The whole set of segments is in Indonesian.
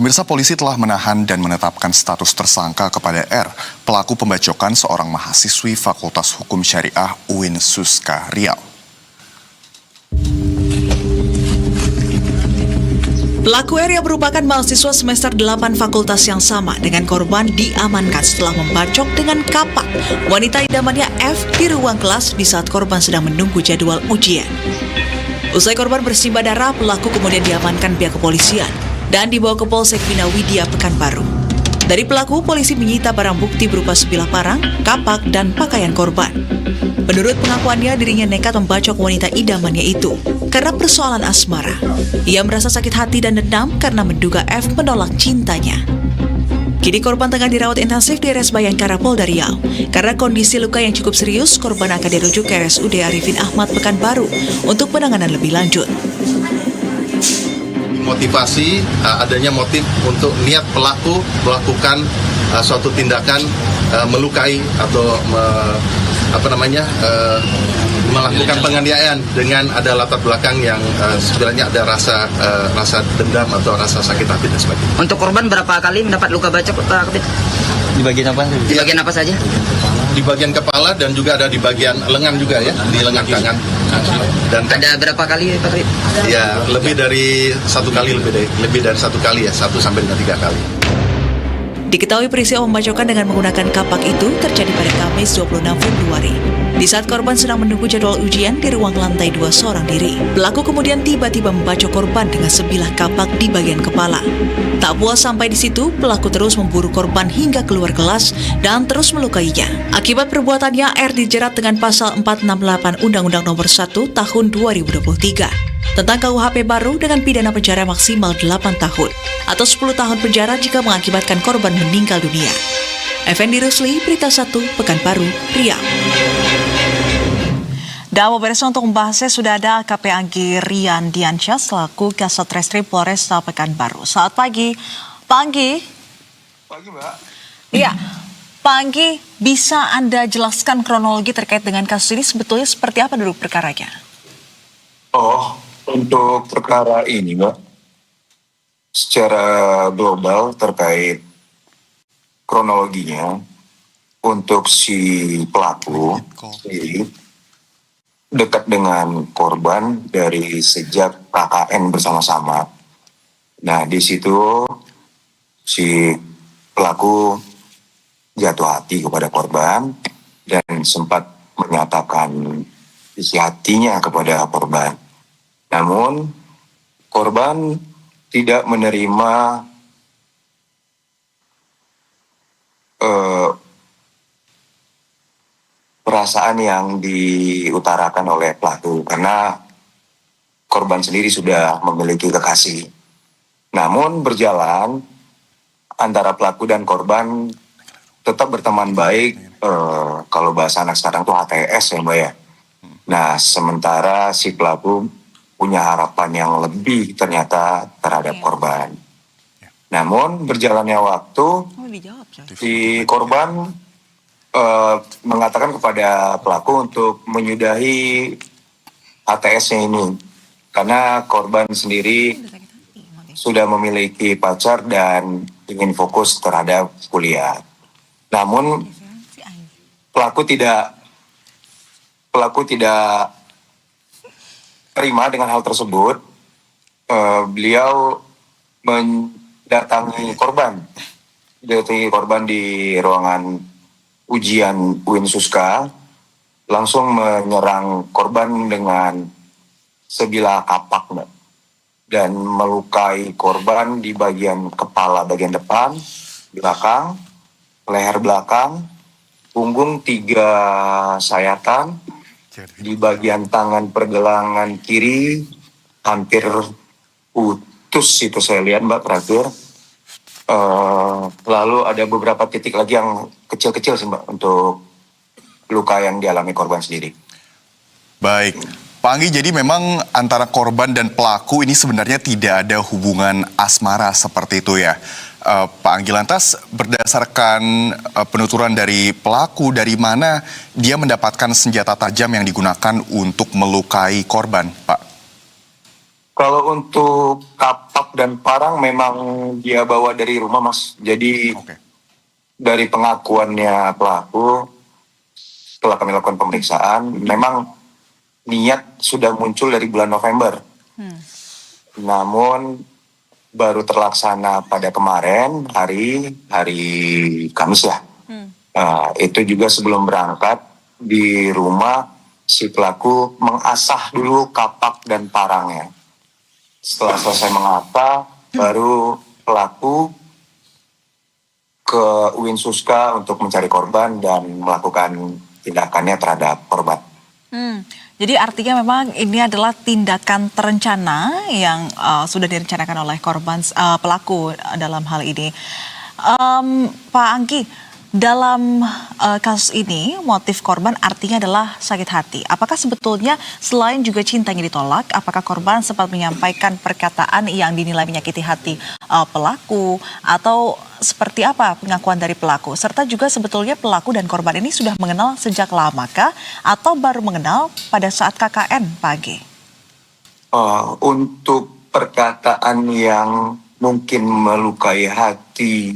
Pemirsa, polisi telah menahan dan menetapkan status tersangka kepada R, pelaku pembacokan seorang mahasiswi Fakultas Hukum Syariah UIN Suska, Riau. Pelaku R yang merupakan mahasiswa semester 8 fakultas yang sama dengan korban diamankan setelah membacok dengan kapak wanita idamannya F di ruang kelas di saat korban sedang menunggu jadwal ujian. Usai korban bersimbah darah, pelaku kemudian diamankan pihak kepolisian dan dibawa ke Polsek Bina Widya, Pekanbaru. Dari pelaku, polisi menyita barang bukti berupa sebilah parang, kapak, dan pakaian korban. Menurut pengakuannya, dirinya nekat membacok wanita idamannya itu karena persoalan asmara. Ia merasa sakit hati dan dendam karena menduga F menolak cintanya. Kini korban tengah dirawat intensif di RS Bayangkara Polda Riau. Karena kondisi luka yang cukup serius, korban akan dirujuk ke RSUD Arifin Ahmad Pekanbaru untuk penanganan lebih lanjut. Motivasi adanya motif untuk niat pelaku melakukan suatu tindakan melukai atau melakukan penganiayaan dengan ada latar belakang yang sebenarnya ada rasa dendam atau rasa sakit hati dan sebagainya. Untuk korban berapa kali mendapat luka bacok, Pak Kabit? Di bagian apa? Di bagian apa saja? Di bagian kepala dan juga ada di bagian lengan juga ya, di lengan tangan. Dan ada berapa kali, Pak Kabit? Ya, lebih dari satu kali, lebih dari satu kali ya, 1 sampai dengan 3 kali. Diketahui peristiwa pembacokan dengan menggunakan kapak itu terjadi pada Kamis 26 Februari. Di saat korban sedang menunggu jadwal ujian di ruang lantai 2 seorang diri. Pelaku kemudian tiba-tiba membacok korban dengan sebilah kapak di bagian kepala. Tak puas sampai di situ, pelaku terus memburu korban hingga keluar kelas dan terus melukainya. Akibat perbuatannya, R dijerat dengan pasal 468 Undang-Undang Nomor 1 Tahun 2023 tentang KUHP baru dengan pidana penjara maksimal 8 tahun atau 10 tahun penjara jika mengakibatkan korban meninggal dunia. Effendi Rusli, Berita 1, Pekanbaru, Riau. Dan pemirsa, untuk membahasnya sudah ada AKP Anggi Rian Diansyah selaku Kasat Reskrim Polresta Pekanbaru. Selamat pagi, Pak Anggi. Pagi, Mbak. Iya, Pak Anggi, bisa Anda jelaskan kronologi terkait dengan kasus ini sebetulnya seperti apa dulu perkaranya? Untuk perkara ini, Mbak, secara global terkait kronologinya, untuk si pelaku sendiri dekat dengan korban dari sejak KKN bersama-sama. Nah, di situ si pelaku jatuh hati kepada korban dan sempat menyatakan isi hatinya kepada korban. Namun, korban tidak menerima perasaan yang diutarakan oleh pelaku karena korban sendiri sudah memiliki kekasih. Namun berjalan antara pelaku dan korban tetap berteman baik, kalau bahasa anak sekarang tuh HTS ya, Mbak ya. Nah, sementara si pelaku punya harapan yang lebih ternyata terhadap korban. Namun berjalannya waktu, si korban mengatakan kepada pelaku untuk menyudahi HTS-nya ini karena korban sendiri sudah memiliki pacar dan ingin fokus terhadap kuliah. Namun pelaku tidak terima dengan hal tersebut. Beliau mendatangi korban di ruangan ujian UIN Suska, langsung menyerang korban dengan sebilah kapak, Mbak, dan melukai korban di bagian kepala bagian depan, belakang, leher belakang, punggung 3 sayatan, di bagian tangan pergelangan kiri hampir putus itu saya lihat, Mbak, terakhir. Lalu ada beberapa titik lagi yang kecil-kecil sih, Mbak, untuk luka yang dialami korban sendiri. Baik, Pak Anggi, jadi memang antara korban dan pelaku ini sebenarnya tidak ada hubungan asmara seperti itu ya. Pak Anggi, lantas berdasarkan penuturan dari pelaku, dari mana dia mendapatkan senjata tajam yang digunakan untuk melukai korban, Pak? Kalau untuk kapak dan parang memang dia bawa dari rumah, Mas. Jadi Oke. dari pengakuannya pelaku, setelah kami lakukan pemeriksaan, memang niat sudah muncul dari bulan November. Namun baru terlaksana pada kemarin hari Kamis ya. Itu juga sebelum berangkat di rumah si pelaku mengasah dulu kapak dan parangnya. Setelah selesai mengasah, baru pelaku ke UIN Suska untuk mencari korban dan melakukan tindakannya terhadap korban. Jadi artinya memang ini adalah tindakan terencana yang sudah direncanakan oleh korban pelaku dalam hal ini. Pak Anggi, dalam kasus ini motif korban artinya adalah sakit hati. Apakah sebetulnya selain juga cintanya ditolak, apakah korban sempat menyampaikan perkataan yang dinilai menyakiti hati pelaku atau seperti apa pengakuan dari pelaku? Serta juga sebetulnya pelaku dan korban ini sudah mengenal sejak lamakah atau baru mengenal pada saat KKN, Pak Anggi? Untuk perkataan yang mungkin melukai hati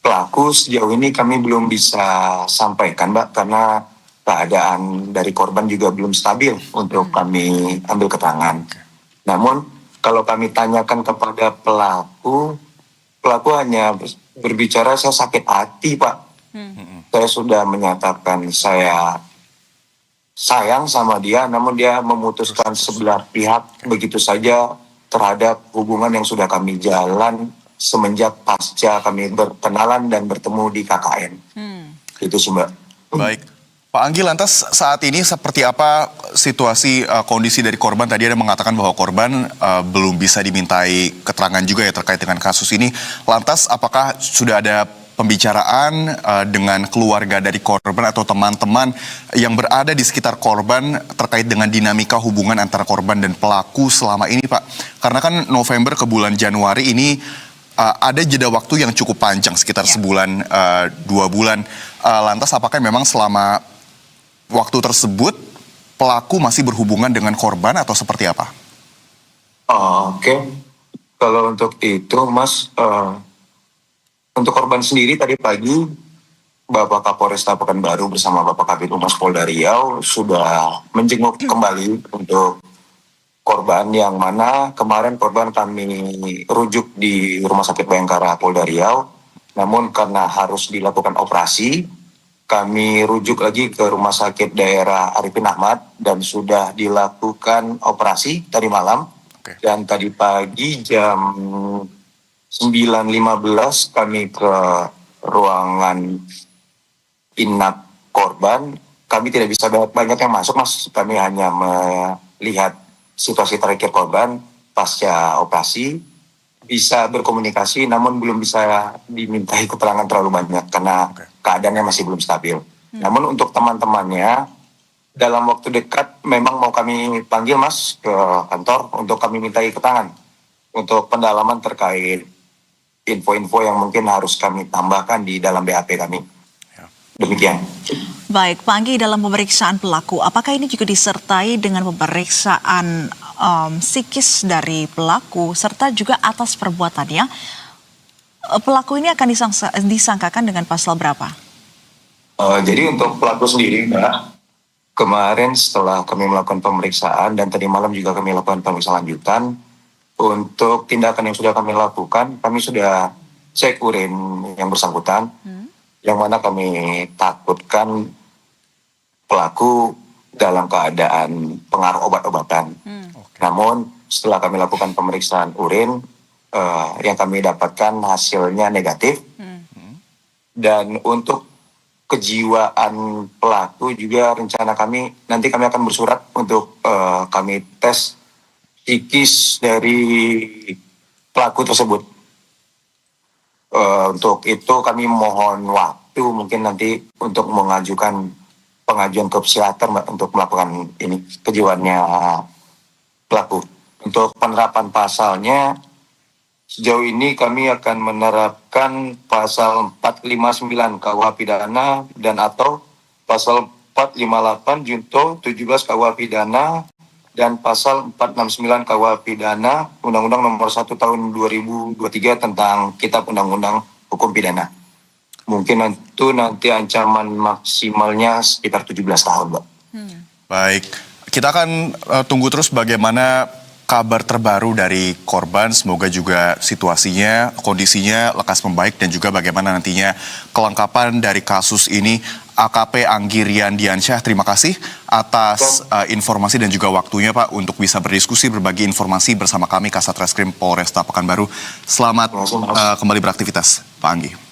pelaku sejauh ini kami belum bisa sampaikan, Mbak, karena keadaan dari korban juga belum stabil untuk kami ambil keterangan. Namun kalau kami tanyakan kepada pelaku hanya berbicara saya sakit hati, Pak. Saya sudah menyatakan saya sayang sama dia, namun dia memutuskan sebelah pihak begitu saja terhadap hubungan yang sudah kami jalan semenjak pasca kami berkenalan dan bertemu di KKN. Itu sih, Mbak. Baik. Pak Anggi, lantas saat ini seperti apa situasi kondisi dari korban? Tadi ada mengatakan bahwa korban belum bisa dimintai keterangan juga ya terkait dengan kasus ini. Lantas apakah sudah ada pembicaraan dengan keluarga dari korban atau teman-teman yang berada di sekitar korban terkait dengan dinamika hubungan antara korban dan pelaku selama ini, Pak? Karena kan November ke bulan Januari ini ada jeda waktu yang cukup panjang, sekitar sebulan, 2 bulan. Lantas apakah memang selama waktu tersebut pelaku masih berhubungan dengan korban atau seperti apa? Oke. Kalau untuk itu, Mas, untuk korban sendiri tadi pagi Bapak Kapolresta Pekanbaru bersama Bapak Kabid Humas Polda Riau sudah menjenguk kembali untuk korban, yang mana kemarin korban kami rujuk di Rumah Sakit Bayangkara Polda Riau. Namun karena harus dilakukan operasi, kami rujuk lagi ke Rumah Sakit Daerah Arifin Ahmad dan sudah dilakukan operasi tadi malam. Oke. Dan tadi pagi jam 9.15 kami ke ruangan inap korban. Kami tidak bisa banyak yang masuk, Mas. Kami hanya melihat situasi terakhir korban pasca operasi, bisa berkomunikasi namun belum bisa dimintai keterangan terlalu banyak karena keadaannya masih belum stabil. Namun untuk teman-temannya dalam waktu dekat memang mau kami panggil, Mas, ke kantor untuk kami mintai keterangan untuk pendalaman terkait info-info yang mungkin harus kami tambahkan di dalam BAP kami. Demikian. Baik, Pak Anggi, dalam pemeriksaan pelaku, apakah ini juga disertai dengan pemeriksaan psikis dari pelaku, serta juga atas perbuatannya? Pelaku ini akan disangkakan dengan pasal berapa? Jadi untuk pelaku sendiri, Mbak, kemarin setelah kami melakukan pemeriksaan dan tadi malam juga kami lakukan pemeriksaan lanjutan, untuk tindakan yang sudah kami lakukan, kami sudah cek urin yang bersangkutan, yang mana kami takutkan pelaku dalam keadaan pengaruh obat-obatan. Namun setelah kami lakukan pemeriksaan urin, yang kami dapatkan hasilnya negatif. Dan untuk kejiwaan pelaku juga rencana kami, nanti kami akan bersurat untuk kami tes psikis dari pelaku tersebut. Untuk itu kami mohon waktu mungkin nanti untuk mengajukan pengajuan ke psikiater, Mbak, untuk melakukan ini kejiwaannya pelaku. Untuk penerapan pasalnya sejauh ini kami akan menerapkan pasal 459 KUH pidana dan atau pasal 458 junto 17 KUH pidana dan pasal 469 KUH Pidana Undang-Undang Nomor 1 Tahun 2023 tentang Kitab Undang-Undang Hukum Pidana. Mungkin itu nanti ancaman maksimalnya sekitar 17 tahun, Mbak. Baik, kita akan tunggu terus bagaimana kabar terbaru dari korban. Semoga juga situasinya, kondisinya lekas membaik dan juga bagaimana nantinya kelengkapan dari kasus ini. AKP Anggi Riandiansyah, terima kasih atas informasi dan juga waktunya Pak untuk bisa berdiskusi, berbagi informasi bersama kami Kasat Reskrim Polresta Pekanbaru. Selamat kembali beraktivitas Pak Anggi.